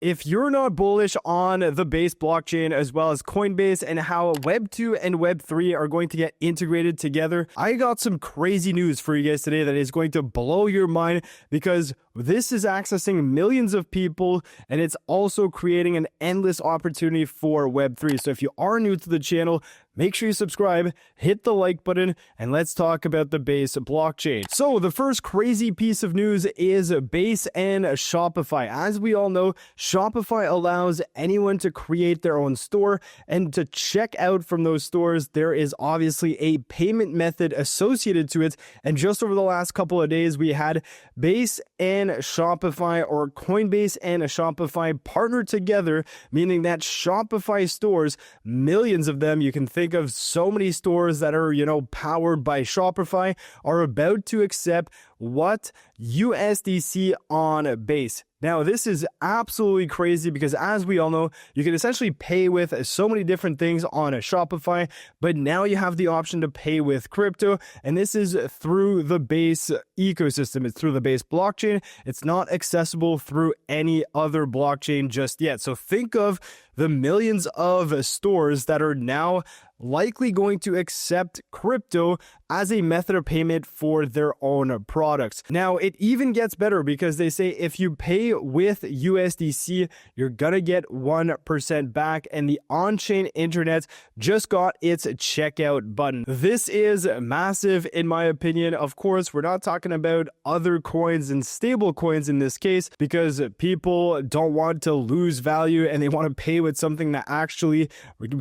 If you're not bullish on the Base blockchain as well as Coinbase and how Web 2 and Web 3 are going to get integrated together, I got some crazy news for you guys today that is going to blow your mind, because this is accessing millions of people and it's also creating an endless opportunity for Web 3. So if you are new to the channel, make sure you subscribe, hit the like button, and let's talk about the Base blockchain. So the first crazy piece of news is Base and Shopify. As we all know, Shopify allows anyone to create their own store, and to check out from those stores, there is obviously a payment method associated to it. And just over the last couple of days, we had Base and Shopify, or Coinbase and Shopify, partner together, meaning that Shopify stores, millions of them, you can think of so many stores that are, powered by Shopify, are about to accept what? USDC on Base. Now, this is absolutely crazy because, as we all know, you can essentially pay with so many different things on a Shopify, but now you have the option to pay with crypto, and this is through the Base ecosystem. It's through the Base blockchain. It's not accessible through any other blockchain just yet. So think of the millions of stores that are now likely going to accept crypto as a method of payment for their own products. Now, it even gets better because they say if you pay with USDC, you're gonna get 1% back, and the on-chain internet just got its checkout button. This is massive in my opinion. Of course, we're not talking about other coins and stable coins in this case, because people don't want to lose value and they want to pay with something that actually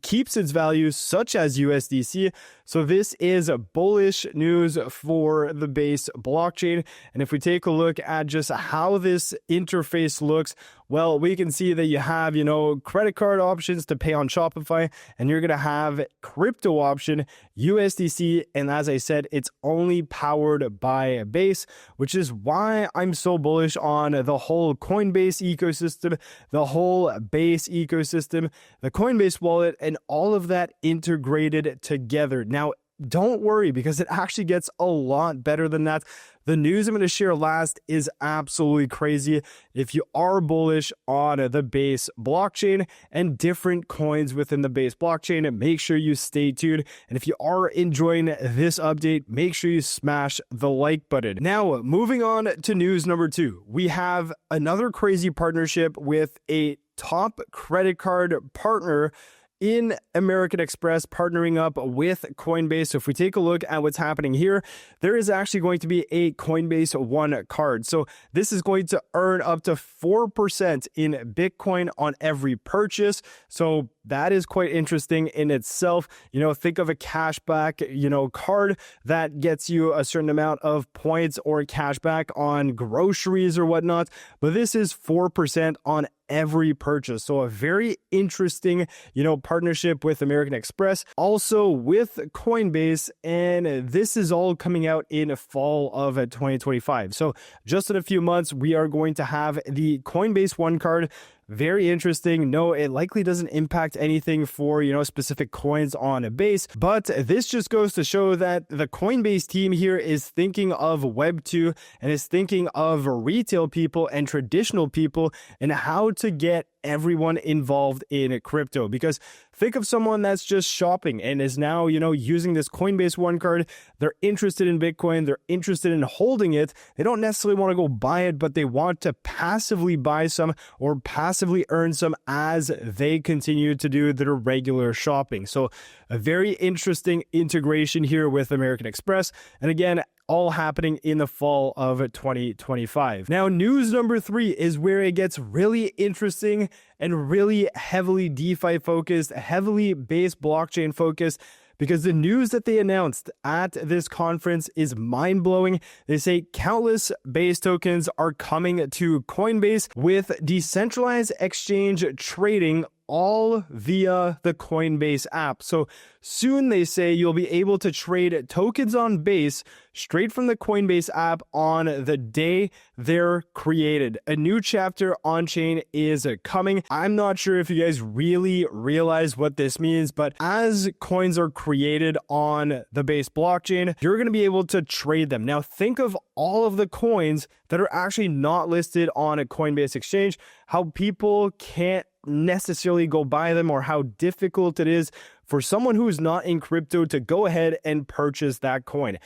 keeps its value, such as USDC. So this is bullish news for the Base blockchain. And if we take a look at just how this interface looks, well, we can see that you have, credit card options to pay on Shopify, and you're going to have crypto option, USDC. And as I said, it's only powered by Base, which is why I'm so bullish on the whole Coinbase ecosystem, the whole Base ecosystem, the Coinbase wallet, and all of that integrated together. Now, don't worry, because it actually gets a lot better than that. The news I'm going to share last is absolutely crazy. If you are bullish on the Base blockchain and different coins within the Base blockchain, make sure you stay tuned. And if you are enjoying this update, make sure you smash the like button. Now, moving on to news number 2, we have another crazy partnership with a top credit card partner in American Express, partnering up with Coinbase. So if we take a look at what's happening here, there is actually going to be a Coinbase One card. So this is going to earn up to 4% in Bitcoin on every purchase. So that is quite interesting in itself. Think of a cashback, card that gets you a certain amount of points or cashback on groceries or whatnot. But this is 4% on every purchase. So a very interesting, partnership with American Express, also with Coinbase, and this is all coming out in fall of 2025. So just in a few months, we are going to have the Coinbase One card. Very interesting. No, it likely doesn't impact anything for, specific coins on a Base, but this just goes to show that the Coinbase team here is thinking of Web 2 and is thinking of retail people and traditional people and how to get everyone involved in crypto. Because think of someone that's just shopping and is now, using this Coinbase One card. They're interested in Bitcoin. They're interested in holding it. They don't necessarily want to go buy it, but they want to passively buy some or passively earn some as they continue to do their regular shopping. So a very interesting integration here with American Express. And again, all happening in the fall of 2025. Now, news number 3 is where it gets really interesting and really heavily DeFi focused, heavily Base blockchain focused, because the news that they announced at this conference is mind-blowing. They say countless Base tokens are coming to Coinbase with decentralized exchange trading all via the Coinbase app. So soon they say you'll be able to trade tokens on Base straight from the Coinbase app on the day they're created. A new chapter on chain is coming. I'm not sure if you guys really realize what this means, but as coins are created on the Base blockchain, you're going to be able to trade them. Now think of all of the coins that are actually not listed on a Coinbase exchange, how people can't necessarily go buy them, or how difficult it is for someone who's not in crypto to go ahead and purchase that coin.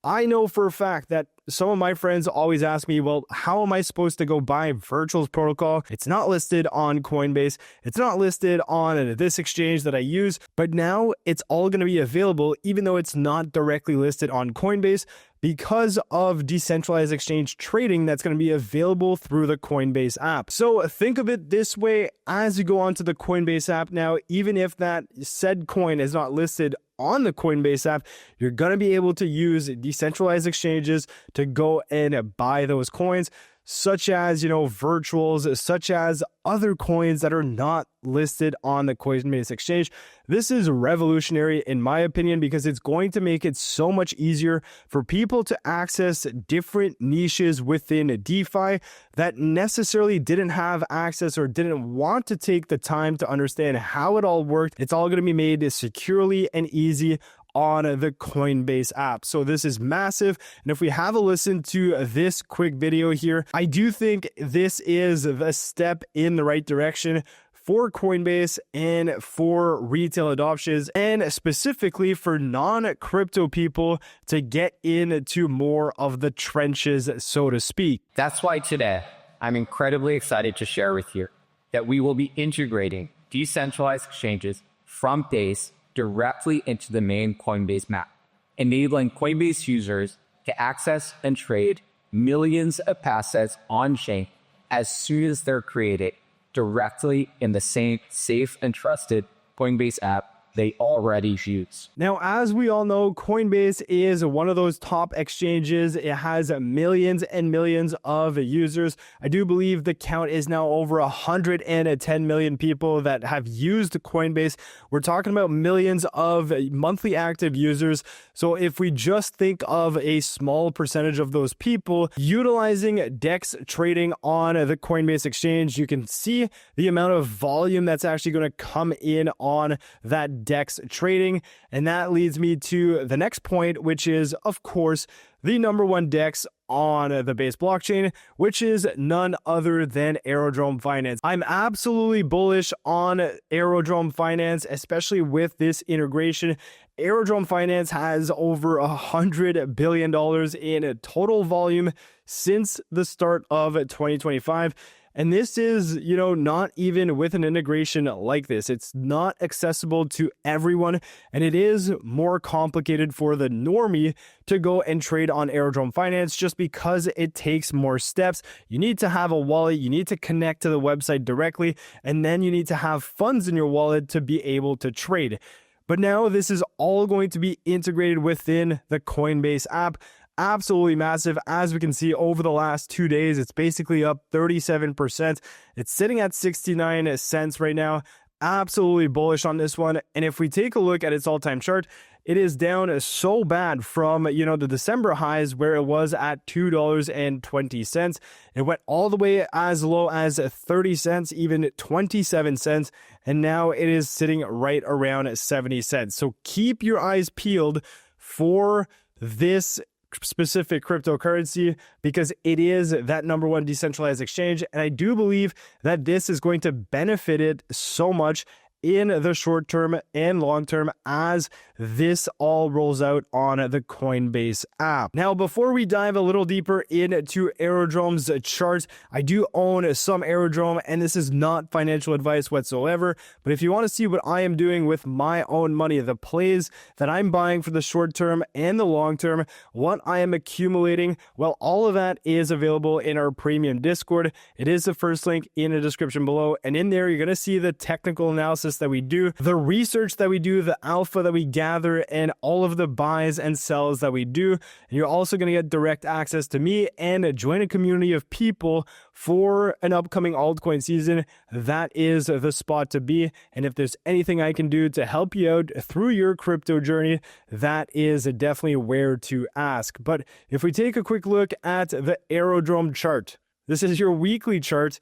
I know for a fact that some of my friends always ask me, well, how am I supposed to go buy Virtual's protocol? It's not listed on Coinbase. It's not listed on this exchange that I use, but now it's all going to be available, even though it's not directly listed on Coinbase, because of decentralized exchange trading that's going to be available through the Coinbase app. So think of it this way: as you go onto the Coinbase app now, even if that said coin is not listed on the Coinbase app, you're going to be able to use decentralized exchanges to go and buy those coins, such as, virtuals, such as other coins that are not listed on the Coinbase exchange. This is revolutionary in my opinion, because it's going to make it so much easier for people to access different niches within DeFi that necessarily didn't have access or didn't want to take the time to understand how it all worked. It's all going to be made securely and easy on the Coinbase app. So this is massive. And if we have a listen to this quick video here, I do think this is a step in the right direction for Coinbase and for retail adoptions, and specifically for non-crypto people to get into more of the trenches, so to speak. That's why today I'm incredibly excited to share with you that we will be integrating decentralized exchanges from Base directly into the main Coinbase map, enabling Coinbase users to access and trade millions of assets on-chain as soon as they're created directly in the same safe and trusted Coinbase app they already use. Now, as we all know, Coinbase is one of those top exchanges. It has millions and millions of users. I do believe the count is now over 110 million people that have used Coinbase. We're talking about millions of monthly active users. So if we just think of a small percentage of those people utilizing DEX trading on the Coinbase exchange, you can see the amount of volume that's actually going to come in on that DEX trading. And that leads me to the next point, which is, of course, the number one DEX on the Base blockchain, which is none other than Aerodrome Finance. I'm absolutely bullish on Aerodrome Finance, especially with this integration. Aerodrome Finance has over $100 billion in total volume since the start of 2025. And this is, not even with an integration like this. It's not accessible to everyone, and it is more complicated for the normie to go and trade on Aerodrome Finance just because it takes more steps. You need to have a wallet, you need to connect to the website directly, and then you need to have funds in your wallet to be able to trade. But now this is all going to be integrated within the Coinbase app. Absolutely massive. As we can see over the last 2 days, it's basically up 37%. It's sitting at 69 cents right now. Absolutely bullish on this one. And if we take a look at its all-time chart, it is down so bad from, the December highs where it was at $2.20. It went all the way as low as 30 cents, even 27 cents. And now it is sitting right around 70 cents. So keep your eyes peeled for this specific cryptocurrency, because it is that number one decentralized exchange. And I do believe that this is going to benefit it so much in the short term and long term as this all rolls out on the Coinbase app. Now, before we dive a little deeper into Aerodrome's charts, I do own some Aerodrome, and this is not financial advice whatsoever. But if you want to see what I am doing with my own money, the plays that I'm buying for the short term and the long term, what I am accumulating, well, all of that is available in our premium Discord. It is the first link in the description below. And in there, you're going to see the technical analysis process that we do, the research that we do, the alpha that we gather, and all of the buys and sells that we do. And you're also going to get direct access to me and join a community of people for an upcoming altcoin season. That is the spot to be. And if there's anything I can do to help you out through your crypto journey, that is definitely where to ask. But if we take a quick look at the Aerodrome chart, this is your weekly chart.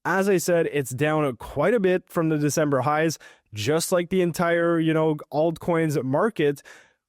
As I said, it's down quite a bit from the December highs, just like the entire, altcoins market.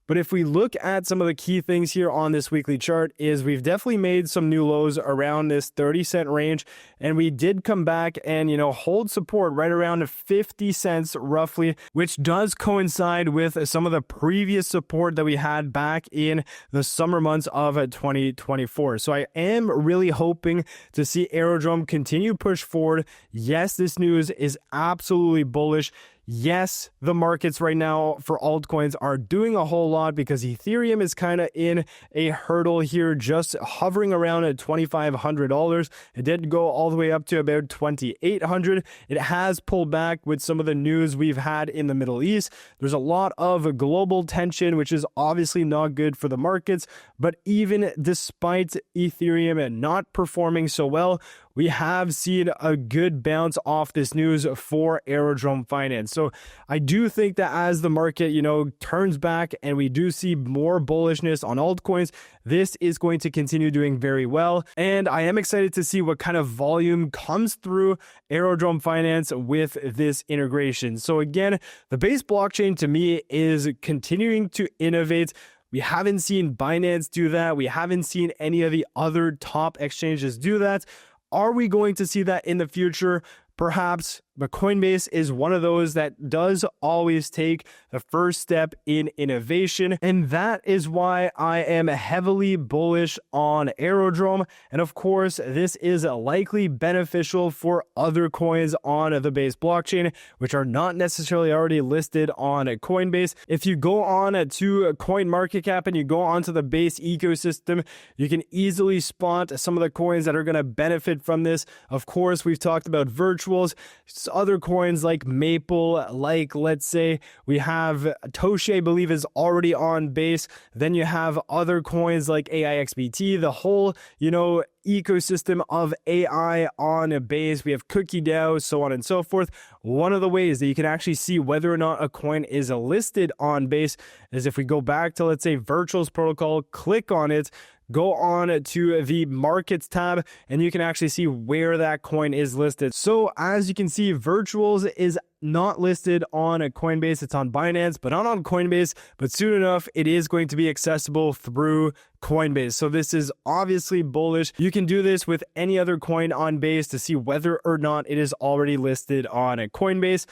But if we look at some of the key things here on this weekly chart, is we've definitely made some new lows around this 30-cent range. And we did come back and, hold support right around 50 cents roughly, which does coincide with some of the previous support that we had back in the summer months of 2024. So I am really hoping to see Aerodrome continue push forward. Yes, this news is absolutely bullish. Yes, the markets right now for altcoins are doing a whole lot because Ethereum is kind of in a hurdle here, just hovering around at $2,500. It did go all the way up to about $2,800. It has pulled back with some of the news we've had in the Middle East. There's a lot of global tension, which is obviously not good for the markets. But even despite Ethereum not performing so well, we have seen a good bounce off this news for Aerodrome Finance. So I do think that as the market, turns back and we do see more bullishness on altcoins, this is going to continue doing very well. And I am excited to see what kind of volume comes through Aerodrome Finance with this integration. So again, the base blockchain to me is continuing to innovate. We haven't seen Binance do that. We haven't seen any of the other top exchanges do that. Are we going to see that in the future? Perhaps, but Coinbase is one of those that does always take the first step in innovation. And that is why I am heavily bullish on Aerodrome. And of course, this is likely beneficial for other coins on the Base blockchain, which are not necessarily already listed on Coinbase. If you go on to CoinMarketCap and you go onto the Base ecosystem, you can easily spot some of the coins that are going to benefit from this. Of course, we've talked about virtuals, other coins like Maple, like let's say we have Toshi, I believe is already on Base. Then you have other coins like AIXBT, the whole, ecosystem of AI on Base. We have Cookie DAO, so on and so forth. One of the ways that you can actually see whether or not a coin is listed on Base is if we go back to, let's say, Virtuals protocol, click on it, go on to the markets tab, and you can actually see where that coin is listed. So as you can see, Virtuals is not listed on Coinbase. It's on Binance, but not on Coinbase. But soon enough, it is going to be accessible through Coinbase. So this is obviously bullish. You can do this with any other coin on Base to see whether or not it is already listed on Coinbase.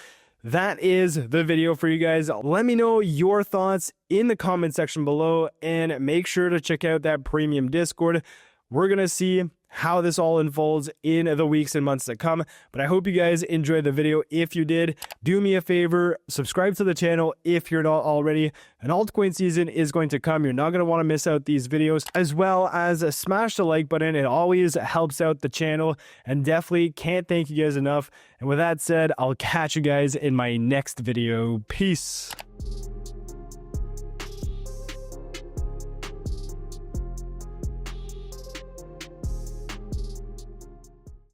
That is the video for you guys. Let me know your thoughts in the comment section below and make sure to check out that premium Discord. We're going to see how this all unfolds in the weeks and months to come. But I hope you guys enjoyed the video. If you did, do me a favor, subscribe to the channel if you're not already. An altcoin season is going to come. You're not going to want to miss out these videos, as well as smash the like button. It always helps out the channel, and definitely can't thank you guys enough. And with that said, I'll catch you guys in my next video. Peace.